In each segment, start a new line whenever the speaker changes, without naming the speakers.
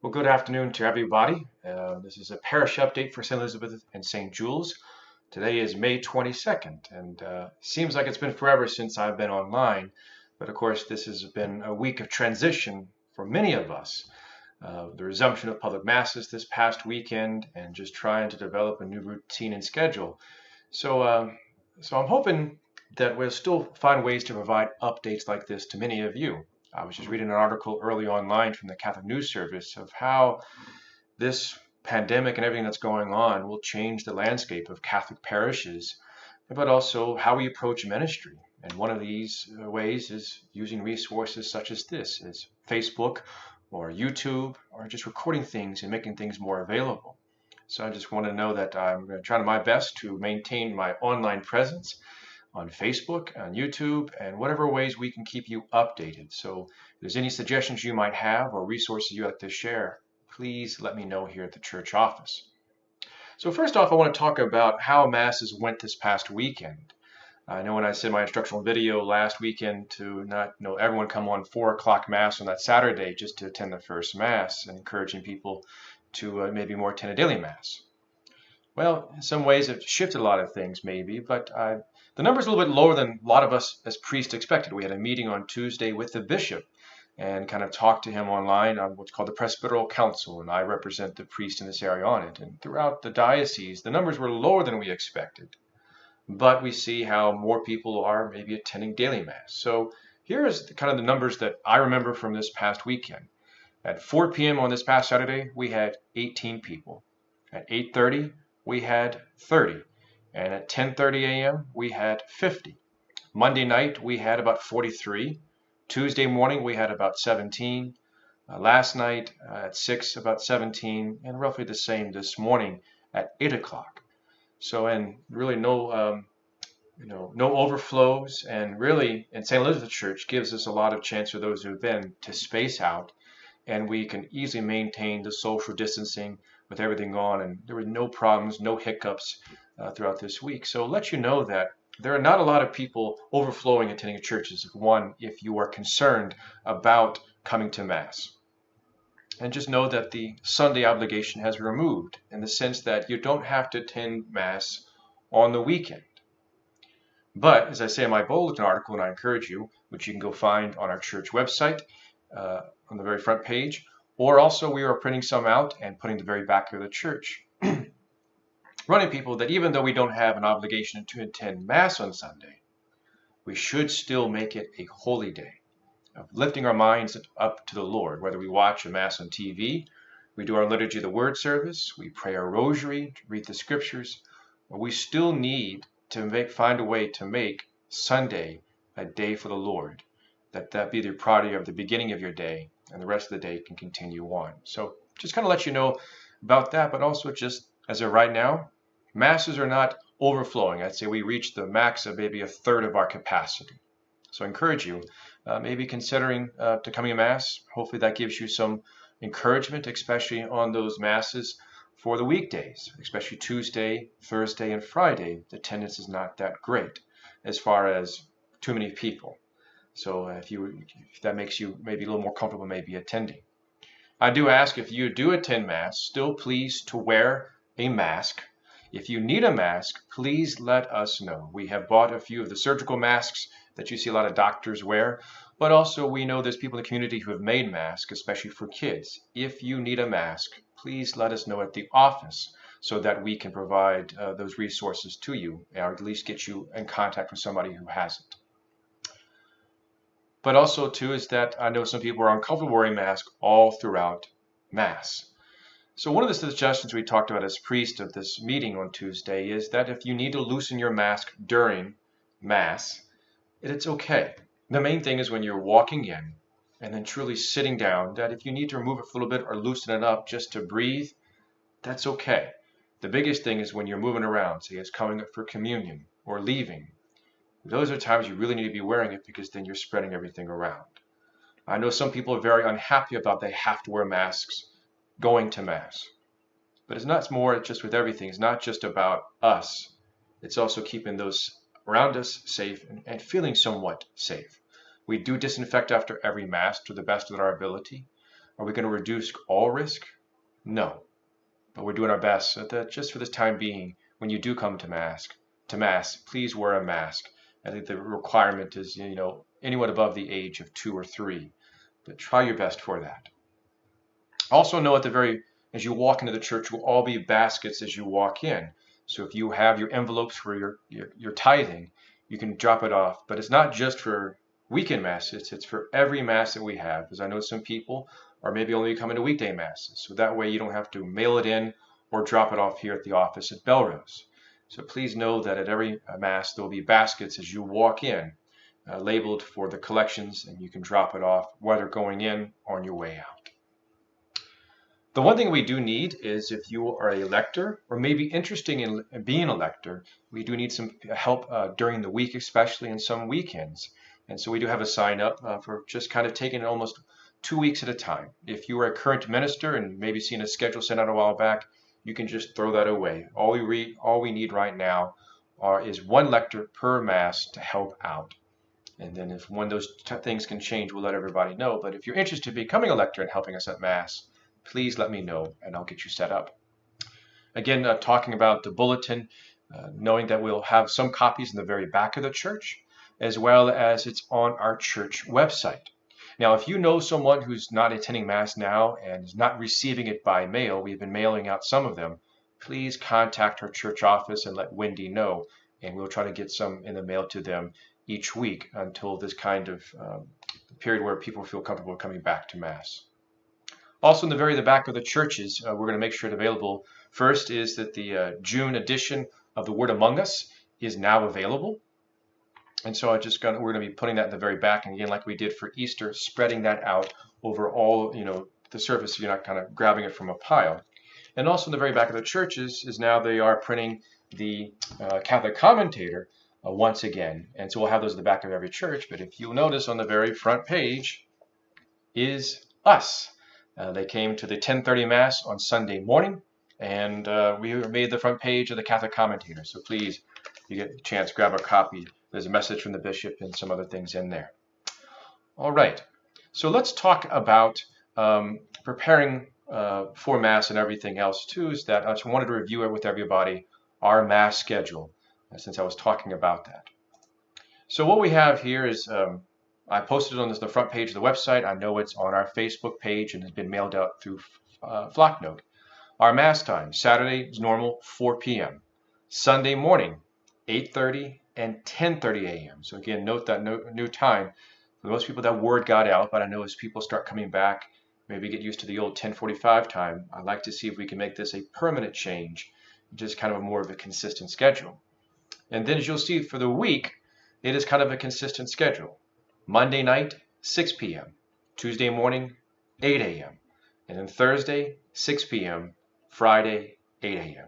Well, good afternoon to everybody. This is a parish update for St. Elizabeth and St. Jules. Today is May 22nd, and seems like it's been forever since I've been online. But of course, this has been a week of transition for many of us. The resumption of public masses this past weekend, and just trying to develop a new routine and schedule. So I'm hoping that we'll still find ways to provide updates like this to many of you. I was just reading an article early online from the Catholic News Service of how this pandemic and everything that's going on will change the landscape of Catholic parishes, but also how we approach ministry. And one of these ways is using resources such as this, as Facebook or YouTube, or just recording things and making things more available. So I just want to know that I'm going to try my best to maintain my online presence on Facebook, on YouTube, and whatever ways we can keep you updated. So if there's any suggestions you might have or resources you'd like to share, please let me know here at the church office. So first off, I want to talk about how masses went this past weekend. I know when I said my instructional video last weekend to not everyone come on 4 o'clock mass on that Saturday just to attend the first mass, and encouraging people to maybe more attend a daily mass. Well, in some ways it shifted a lot of things maybe, but the number's a little bit lower than a lot of us as priests expected. We had a meeting on Tuesday with the bishop and kind of talked to him online on what's called the Presbyteral Council, and I represent the priest in this area on it. And throughout the diocese, the numbers were lower than we expected, but we see how more people are maybe attending daily mass. So here's kind of the numbers that I remember from this past weekend. At 4 p.m. on this past Saturday, we had 18 people. At 8:30, we had 30. And at 10:30 a.m., we had 50. Monday night, we had about 43. Tuesday morning, we had about 17. Last night at 6, about 17, and roughly the same this morning at 8 o'clock. So, and really no overflows, and really, in St. Elizabeth Church gives us a lot of chance for those who've been to space out, and we can easily maintain the social distancing with everything on, and there were no problems, no hiccups throughout this week. So I'll let you know that there are not a lot of people overflowing attending churches, if you are concerned about coming to Mass. And just know that the Sunday obligation has been removed in the sense that you don't have to attend Mass on the weekend. But as I say in my Bulletin article, and I encourage you, which you can go find on our church website on the very front page, or also we are printing some out and putting the very back of the church, running people that even though we don't have an obligation to attend Mass on Sunday, we should still make it a holy day of lifting our minds up to the Lord, whether we watch a Mass on TV, we do our Liturgy of the Word service, we pray our rosary, read the scriptures, or we still need to find a way to make Sunday a day for the Lord, that be the priority of the beginning of your day, and the rest of the day can continue on. So just kind of let you know about that, but also just as of right now, masses are not overflowing. I'd say we reached the max of maybe a third of our capacity. So I encourage you, maybe considering to coming to Mass. Hopefully that gives you some encouragement, especially on those masses for the weekdays, especially Tuesday, Thursday, and Friday. The attendance is not that great as far as too many people. So if that makes you maybe a little more comfortable maybe attending. I do ask, if you do attend Mass, still please to wear a mask. If you need a mask, please let us know. We have bought a few of the surgical masks that you see a lot of doctors wear, but also we know there's people in the community who have made masks, especially for kids. If you need a mask, please let us know at the office so that we can provide those resources to you, or at least get you in contact with somebody who has it. But also, too, is that I know some people are uncomfortable wearing masks all throughout Mass. So one of the suggestions we talked about as priest of this meeting on Tuesday is that if you need to loosen your mask during Mass, it's okay. The main thing is when you're walking in and then truly sitting down, that if you need to remove it a little bit or loosen it up just to breathe, that's okay. The biggest thing is when you're moving around, say it's coming up for communion or leaving. Those are times you really need to be wearing it, because then you're spreading everything around. I know some people are very unhappy about they have to wear masks going to Mass. But it's not more just with everything. It's not just about us. It's also keeping those around us safe and feeling somewhat safe. We do disinfect after every Mass to the best of our ability. Are we going to reduce all risk? No, but we're doing our best so that just for this time being, when you do come to Mass, please wear a mask. I think the requirement is, anyone above the age of 2 or 3, but try your best for that. Also know as you walk into the church, will all be baskets as you walk in. So if you have your envelopes for your tithing, you can drop it off. But it's not just for weekend masses, it's for every mass that we have. Because I know some people are maybe only coming to weekday masses. So that way you don't have to mail it in or drop it off here at the office at Belrose. So please know that at every mass there will be baskets as you walk in, labeled for the collections, and you can drop it off whether going in or on your way out. The one thing we do need is if you are a lector or maybe interested in being a lector, we do need some help during the week, especially in some weekends. And so we do have a sign up for just kind of taking it almost 2 weeks at a time. If you are a current minister and maybe seen a schedule sent out a while back, you can just throw that away. All we need right now is one lector per mass to help out. And then if one of those things can change, we'll let everybody know. But if you're interested in becoming a lector and helping us at Mass, please let me know and I'll get you set up. Again, talking about the bulletin, knowing that we'll have some copies in the very back of the church, as well as it's on our church website. Now, if you know someone who's not attending Mass now and is not receiving it by mail, we've been mailing out some of them, please contact our church office and let Wendy know, and we'll try to get some in the mail to them each week until this kind of period where people feel comfortable coming back to Mass. Also, in the back of the churches, we're going to make sure it's available. First is that the June edition of The Word Among Us is now available. And so we're going to be putting that in the very back. And again, like we did for Easter, spreading that out over all, the surface so you're not kind of grabbing it from a pile. And also in the very back of the churches is now they are printing the Catholic Commentator once again. And so we'll have those in the back of every church. But if you'll notice on the very front page is us. They came to the 10:30 Mass on Sunday morning, and we made the front page of the Catholic Commentator. So please, if you get a chance, grab a copy. There's a message from the bishop and some other things in there. All right, so let's talk about preparing for Mass and everything else too. Is that I just wanted to review it with everybody, our Mass schedule, since I was talking about that. So what we have here is I posted it on the front page of the website. I know it's on our Facebook page and has been mailed out through Flocknote. Our Mass time, Saturday is normal, 4 p.m. Sunday morning, 8:30 and 10:30 a.m. So again, note that new time. For most people, that word got out, but I know as people start coming back, maybe get used to the old 10:45 time. I'd like to see if we can make this a permanent change, just kind of more of a consistent schedule. And then as you'll see for the week, it is kind of a consistent schedule. Monday night, 6 p.m. Tuesday morning, 8 a.m. And then Thursday, 6 p.m. Friday, 8 a.m.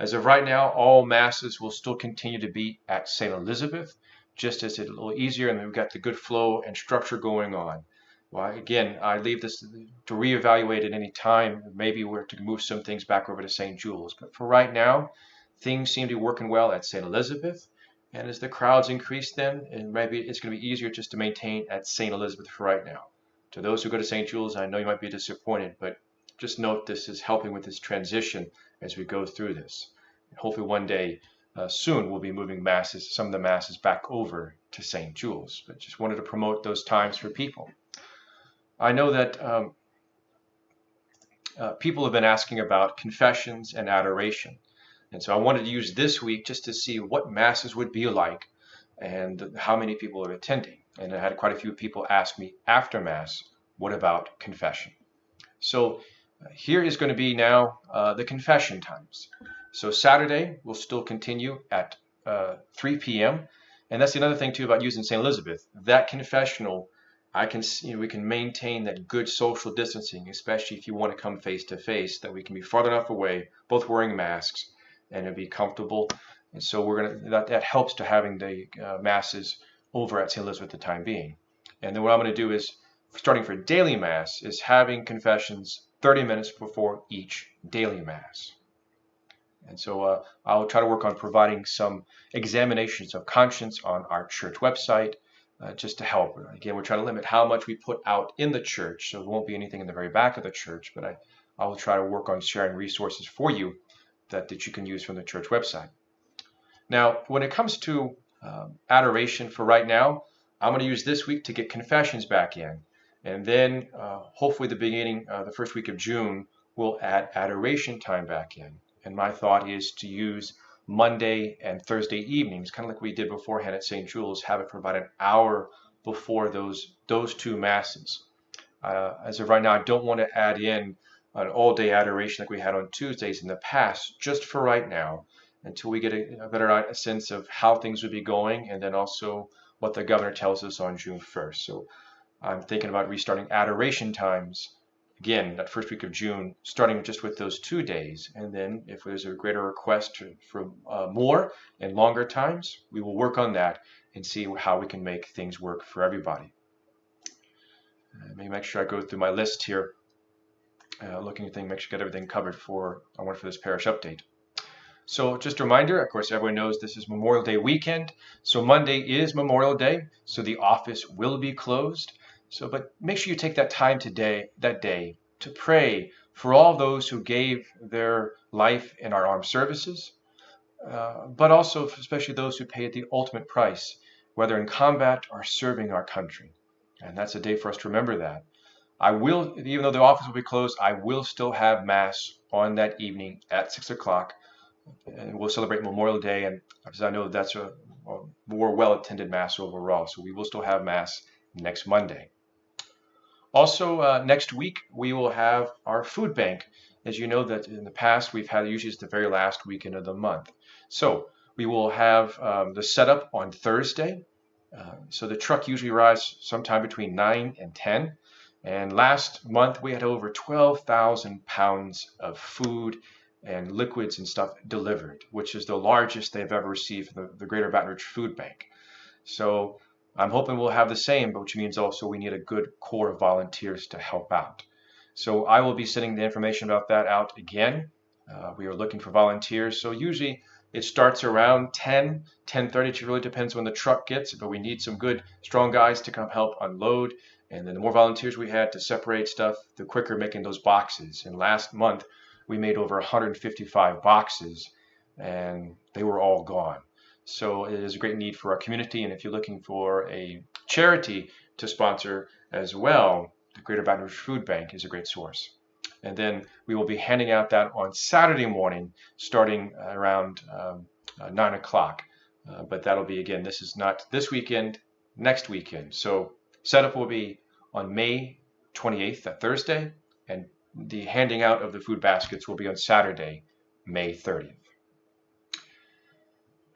As of right now, all Masses will still continue to be at St. Elizabeth, just as it's a little easier and we've got the good flow and structure going on. Well, again, I leave this to reevaluate at any time. Maybe we're to move some things back over to St. Jules. But for right now, things seem to be working well at St. Elizabeth. And as the crowds increase then, and maybe it's going to be easier just to maintain at St. Elizabeth for right now. To those who go to St. Jules, I know you might be disappointed, but just note this is helping with this transition as we go through this. And hopefully one day soon we'll be moving some of the Masses back over to St. Jules. But just wanted to promote those times for people. I know that people have been asking about confessions and adoration. And so I wanted to use this week just to see what Masses would be like and how many people are attending. And I had quite a few people ask me after Mass, what about confession? So here is going to be now the confession times. So Saturday will still continue at 3 p.m. And that's another thing too about using St. Elizabeth. That confessional, we can maintain that good social distancing, especially if you want to come face to face, that we can be far enough away, both wearing masks, and it'll be comfortable. And so that helps to having the Masses over at St. Elizabeth at the time being. And then what I'm going to do is, starting for daily Mass, is having confessions 30 minutes before each daily Mass. And so I'll try to work on providing some examinations of conscience on our church website. just to help. Again, we're trying to limit how much we put out in the church, so there won't be anything in the very back of the church, but I will try to work on sharing resources for you that you can use from the church website. Now, when it comes to adoration for right now, I'm going to use this week to get confessions back in. And then hopefully the first week of June, we'll add adoration time back in. And my thought is to use Monday and Thursday evenings, kind of like we did beforehand at St. Jules, have it for about an hour before those two masses. As of right now, I don't want to add in an all-day adoration like we had on Tuesdays in the past, just for right now, until we get a better sense of how things would be going, and then also what the governor tells us on June 1st. So I'm thinking about restarting adoration times again that first week of June, starting just with those 2 days. And then if there's a greater request for more and longer times, we will work on that and see how we can make things work for everybody. Let me make sure I go through my list here, looking at things, make sure I get everything covered for this parish update. So just a reminder, of course, everyone knows this is Memorial Day weekend. So Monday is Memorial Day, so the office will be closed. But make sure you take that time that day, to pray for all those who gave their life in our armed services, but also especially those who paid the ultimate price, whether in combat or serving our country. And that's a day for us to remember that. I will, even though the office will be closed, I will still have Mass on that evening at 6 o'clock. And we'll celebrate Memorial Day, and because I know that's a more well-attended Mass overall, so we will still have Mass next Monday. Also, next week we will have our food bank. As you know, that in the past we've had usually it's the very last weekend of the month. So we will have the setup on Thursday. So the truck usually arrives sometime between 9 and 10. And last month we had over 12,000 pounds of food and liquids and stuff delivered, which is the largest they've ever received from the Greater Baton Rouge Food Bank. So I'm hoping we'll have the same, which means also we need a good core of volunteers to help out. So I will be sending the information about that out again. We are looking for volunteers. So usually it starts around 10:30. It really depends when the truck gets, but we need some good, strong guys to come help unload. And then the more volunteers we had to separate stuff, the quicker making those boxes. And last month, we made over 155 boxes, and they were all gone. So it is a great need for our community, and if you're looking for a charity to sponsor as well, the Greater Baton Rouge Food Bank is a great source. And then we will be handing out that on Saturday morning, starting around 9 o'clock. But that'll be, again, this is not this weekend, next weekend. So setup will be on May 28th, that Thursday, and the handing out of the food baskets will be on Saturday, May 30th.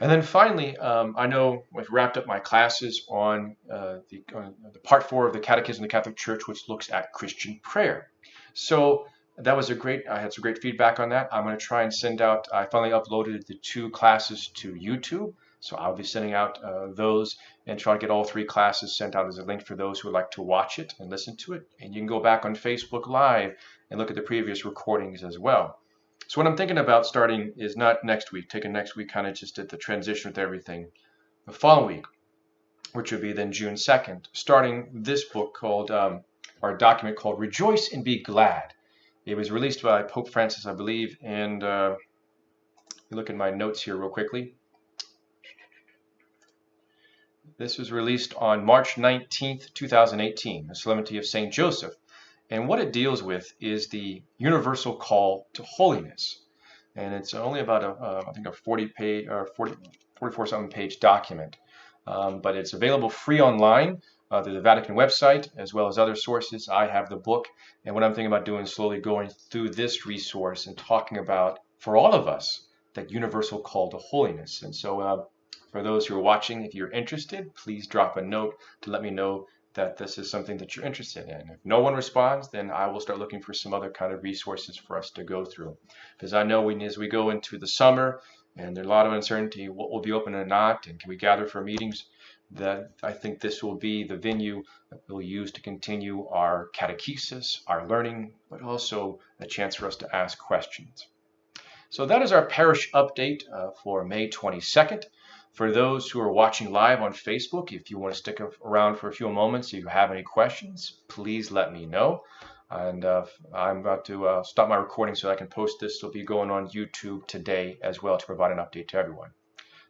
And then finally, I know I've wrapped up my classes on the part 4 of the Catechism of the Catholic Church, which looks at Christian prayer. So that was I had some great feedback on that. I'm going to try and send out, I finally uploaded the 2 classes to YouTube. So I'll be sending out those and try to get all 3 classes sent out as a link for those who would like to watch it and listen to it. And you can go back on Facebook Live and look at the previous recordings as well. So what I'm thinking about starting is not next week, taking next week kind of just at the transition with everything. The following week, which would be then June 2nd, starting this book called, our document called Rejoice and Be Glad. It was released by Pope Francis, I believe, and look at my notes here real quickly. This was released on March 19th, 2018, the Solemnity of St. Joseph. And what it deals with is the universal call to holiness. And it's only about I think a 40-page or 44-something page document. But it's available free online through the Vatican website, as well as other sources. I have the book. And what I'm thinking about doing is slowly going through this resource and talking about, for all of us, that universal call to holiness. And so for those who are watching, if you're interested, please drop a note to let me know that this is something that you're interested in. If no one responds, then I will start looking for some other kind of resources for us to go through. Because I know as we go into the summer, and there's a lot of uncertainty, what will be open and not, and can we gather for meetings, that I think this will be the venue that we'll use to continue our catechesis, our learning, but also a chance for us to ask questions. So that is our parish update for May 22nd. For those who are watching live on Facebook, if you want to stick around for a few moments, if you have any questions, please let me know. And I'm about to stop my recording so I can post this. It'll be going on YouTube today as well to provide an update to everyone.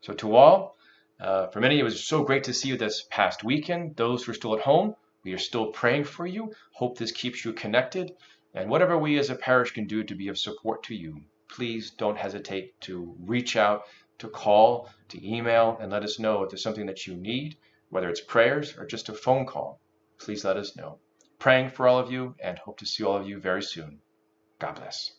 So to all, for many, it was so great to see you this past weekend. Those who are still at home, we are still praying for you. Hope this keeps you connected. And whatever we as a parish can do to be of support to you, please don't hesitate to reach out, to call, to email, and let us know if there's something that you need, whether it's prayers or just a phone call. Please let us know. Praying for all of you and hope to see all of you very soon. God bless.